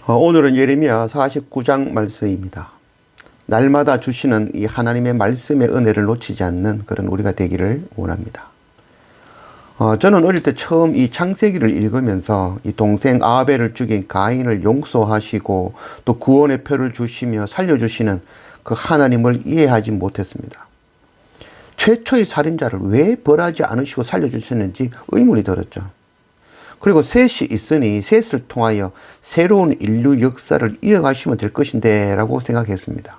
오늘은 예레미야 49장 말씀입니다. 날마다 주시는 이 하나님의 말씀의 은혜를 놓치지 않는 그런 우리가 되기를 원합니다. 저는 어릴 때 처음 이 창세기를 읽으면서 이 동생 아벨을 죽인 가인을 용서하시고 또 구원의 표를 주시며 살려주시는 그 하나님을 이해하지 못했습니다. 최초의 살인자를 왜 벌하지 않으시고 살려주셨는지 의문이 들었죠. 그리고 셋이 있으니 셋을 통하여 새로운 인류 역사를 이어가시면 될 것인데 라고 생각했습니다.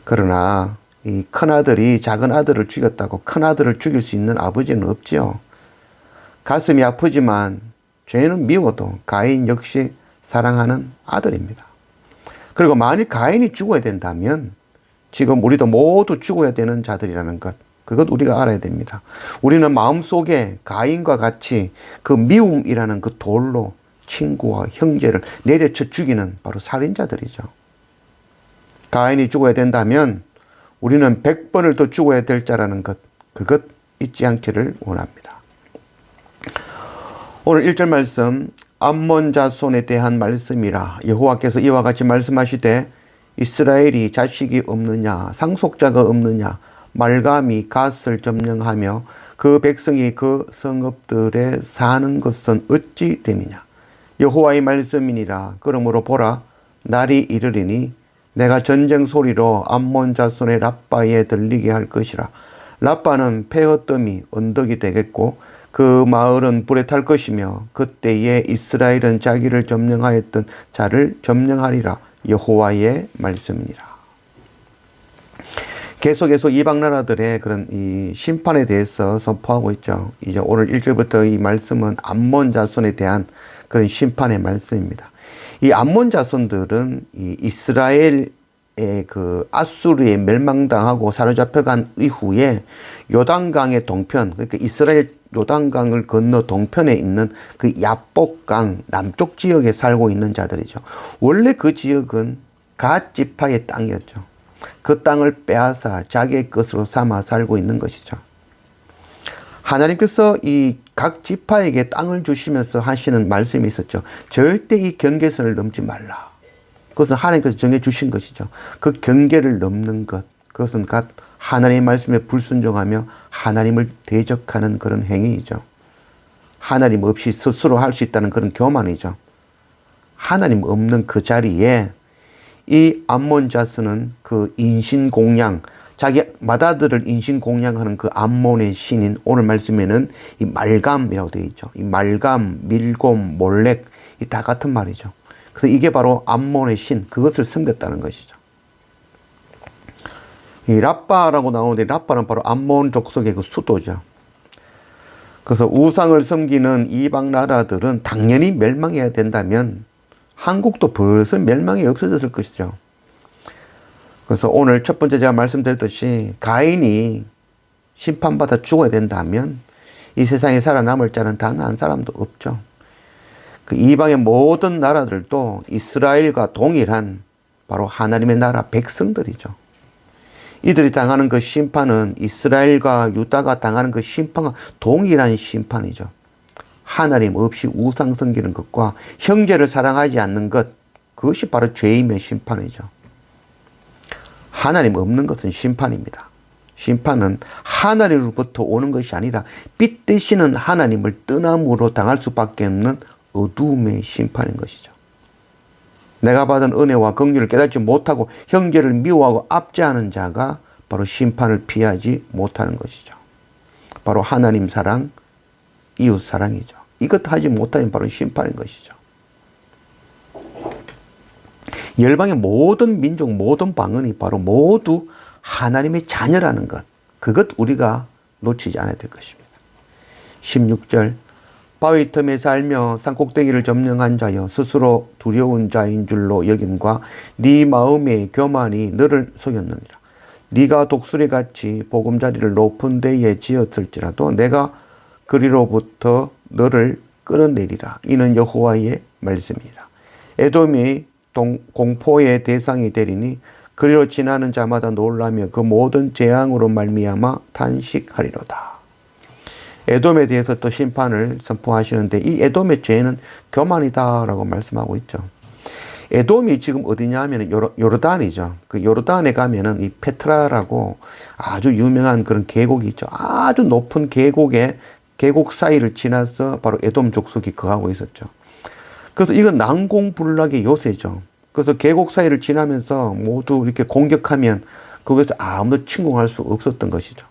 그러나 이 큰아들이 작은 아들을 죽였다고 큰아들을 죽일 수 있는 아버지는 없지요. 가슴이 아프지만 죄는 미워도 가인 역시 사랑하는 아들입니다. 그리고 만일 가인이 죽어야 된다면 지금 우리도 모두 죽어야 되는 자들이라는 것, 그것 우리가 알아야 됩니다. 우리는 마음속에 가인과 같이 그 미움이라는 그 돌로 친구와 형제를 내려쳐 죽이는 바로 살인자들이죠. 가인이 죽어야 된다면 우리는 100번을 더 죽어야 될 자라는 것, 그것 잊지 않기를 원합니다. 오늘 1절 말씀, 암몬 자손에 대한 말씀이라. 여호와께서 이와 같이 말씀하시되 이스라엘이 자식이 없느냐, 상속자가 없느냐, 말감이 갓을 점령하며 그 백성이 그 성읍들에 사는 것은 어찌 됨이냐. 여호와의 말씀이니라. 그러므로 보라, 날이 이르리니 내가 전쟁 소리로 암몬 자손의 랍바에 들리게 할 것이라. 랍바는 폐허더미 언덕이 되겠고 그 마을은 불에 탈 것이며 그때에 이스라엘은 자기를 점령하였던 자를 점령하리라. 여호와의 말씀이니라. 계속해서 이방 나라들의 그런 이 심판에 대해서 선포하고 있죠. 이제 오늘 1절부터 이 말씀은 암몬 자손에 대한 그런 심판의 말씀입니다. 이 암몬 자손들은 이 이스라엘의 그 아수르에 멸망당하고 사로잡혀간 이후에 요단강의 동편, 그러니까 이스라엘 요단강을 건너 동편에 있는 그 야복강 남쪽 지역에 살고 있는 자들이죠. 원래 그 지역은 갓 지파의 땅이었죠. 그 땅을 빼앗아 자기의 것으로 삼아 살고 있는 것이죠. 하나님께서 이 각 지파에게 땅을 주시면서 하시는 말씀이 있었죠. 절대 이 경계선을 넘지 말라. 그것은 하나님께서 정해주신 것이죠. 그 경계를 넘는 것, 그것은 각 하나님의 말씀에 불순종하며 하나님을 대적하는 그런 행위이죠. 하나님 없이 스스로 할 수 있다는 그런 교만이죠. 하나님 없는 그 자리에 이 암몬 자손은 그 인신공양, 자기 맏아들을 인신공양하는 그 암몬의 신인, 오늘 말씀에는 이 말감이라고 되어 있죠. 이 말감, 밀곰, 몰렉, 이 다 같은 말이죠. 그래서 이게 바로 암몬의 신, 그것을 섬겼다는 것이죠. 이 랍바라고 나오는데 랍바는 바로 암몬 족속의 그 수도죠. 그래서 우상을 섬기는 이방 나라들은 당연히 멸망해야 된다면 한국도 벌써 멸망이 없어졌을 것이죠. 그래서 오늘 첫 번째 제가 말씀드렸듯이 가인이 심판받아 죽어야 된다면 이 세상에 살아남을 자는 단 한 사람도 없죠. 그 이방의 모든 나라들도 이스라엘과 동일한 바로 하나님의 나라 백성들이죠. 이들이 당하는 그 심판은 이스라엘과 유다가 당하는 그 심판과 동일한 심판이죠. 하나님 없이 우상 섬기는 것과 형제를 사랑하지 않는 것, 그것이 바로 죄임의 심판이죠. 하나님 없는 것은 심판입니다. 심판은 하나님으로부터 오는 것이 아니라 빛 되시는 하나님을 떠남으로 당할 수밖에 없는 어두움의 심판인 것이죠. 내가 받은 은혜와 긍휼을 깨닫지 못하고 형제를 미워하고 압제하는 자가 바로 심판을 피하지 못하는 것이죠. 바로 하나님 사랑, 이웃 사랑이죠. 이것 하지 못하면 바로 심판인 것이죠. 열방의 모든 민족, 모든 방언이 바로 모두 하나님의 자녀라는 것, 그것 우리가 놓치지 않아야 될 것입니다. 16절, 바위 틈에 살며 산꼭대기를 점령한 자여 스스로 두려운 자인 줄로 여김과 네 마음의 교만이 너를 속였느니라. 네가 독수리같이 보금자리를 높은 데에 지었을지라도 내가 그리로부터 너를 끌어내리라. 이는 여호와의 말씀이라. 에돔이 공포의 대상이 되리니 그리로 지나는 자마다 놀라며 그 모든 재앙으로 말미암아 탄식하리로다. 에돔에 대해서 또 심판을 선포하시는데 이 에돔의 죄는 교만이다라고 말씀하고 있죠. 에돔이 지금 어디냐 하면은 요르단이죠. 그 요르단에 가면은 이 페트라라고 아주 유명한 그런 계곡이 있죠. 아주 높은 계곡 사이를 지나서 바로 에돔 족속이 거하고 있었죠. 그래서 이건 난공불락의 요새죠. 그래서 계곡 사이를 지나면서 모두 이렇게 공격하면 거기서 아무도 침공할 수 없었던 것이죠.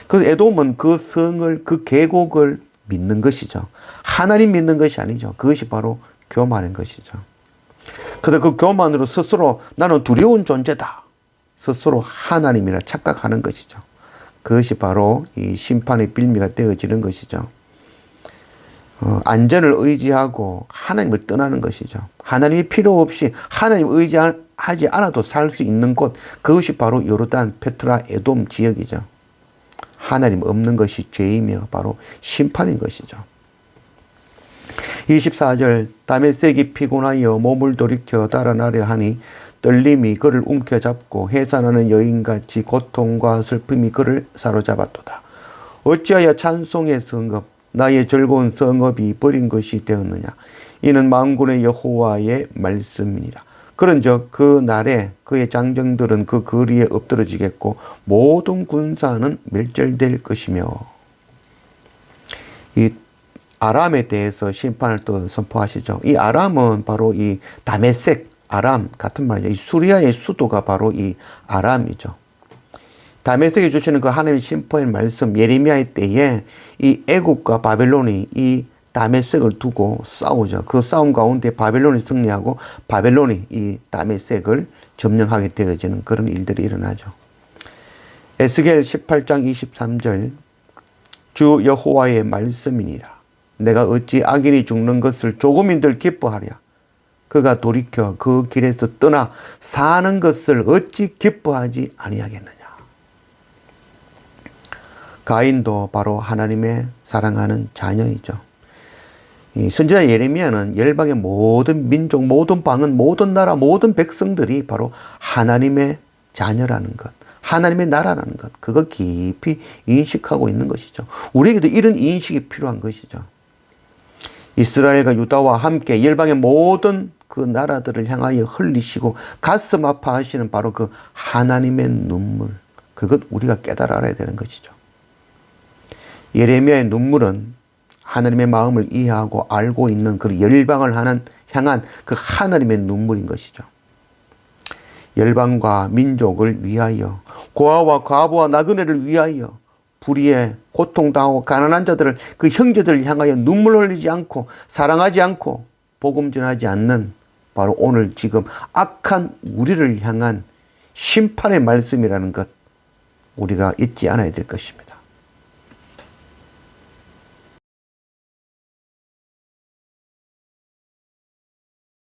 그래서 에돔은 그 성을, 그 계곡을 믿는 것이죠. 하나님 믿는 것이 아니죠. 그것이 바로 교만인 것이죠. 그래서 그 교만으로 스스로 나는 두려운 존재다. 스스로 하나님이라 착각하는 것이죠. 그것이 바로 이 심판의 빌미가 되어지는 것이죠. 안전을 의지하고 하나님을 떠나는 것이죠. 하나님이 필요 없이 하나님 의지하지 않아도 살 수 있는 곳, 그것이 바로 요르단, 페트라, 에돔 지역이죠. 하나님 없는 것이 죄이며 바로 심판인 것이죠. 24절 다메섹이 피곤하여 몸을 돌이켜 달아나려 하니 떨림이 그를 움켜잡고 해산하는 여인같이 고통과 슬픔이 그를 사로잡았도다. 어찌하여 찬송의 성읍 나의 즐거운 성읍이 버린 것이 되었느냐. 이는 만군의 여호와의 말씀이니라. 그런즉 그 날에 그의 장정들은 그 거리에 엎드러지겠고 모든 군사는 멸절될 것이며. 이 아람에 대해서 심판을 또 선포하시죠. 이 아람은 바로 이 다메섹, 아람 같은 말이죠. 이 수리아의 수도가 바로 이 아람이죠. 다메섹이 주시는 그 하나님의 심판의 말씀, 예레미야의 때에 이 애굽과 바벨론이 이 다메섹을 두고 싸우죠. 그 싸움 가운데 바벨론이 승리하고 바벨론이 이 다메섹을 점령하게 되어지는 그런 일들이 일어나죠. 에스겔 18장 23절 주 여호와의 말씀이니라. 내가 어찌 악인이 죽는 것을 조금인들 기뻐하랴. 그가 돌이켜 그 길에서 떠나 사는 것을 어찌 기뻐하지 아니하겠느냐. 가인도 바로 하나님의 사랑하는 자녀이죠. 이 선지자 예레미야는 열방의 모든 민족, 모든 방언, 모든 나라, 모든 백성들이 바로 하나님의 자녀라는 것, 하나님의 나라라는 것, 그거 깊이 인식하고 있는 것이죠. 우리에게도 이런 인식이 필요한 것이죠. 이스라엘과 유다와 함께 열방의 모든 그 나라들을 향하여 흘리시고 가슴 아파하시는 바로 그 하나님의 눈물, 그것 우리가 깨달아 알아야 되는 것이죠. 예레미야의 눈물은 하나님의 마음을 이해하고 알고 있는 그 열방을 향한 그 하나님의 눈물인 것이죠. 열방과 민족을 위하여, 고아와 과부와 나그네를 위하여, 불의에 고통당하고 가난한 자들을, 그 형제들을 향하여 눈물 흘리지 않고 사랑하지 않고 복음 전하지 않는 바로 오늘 지금 악한 우리를 향한 심판의 말씀이라는 것 우리가 잊지 않아야 될 것입니다.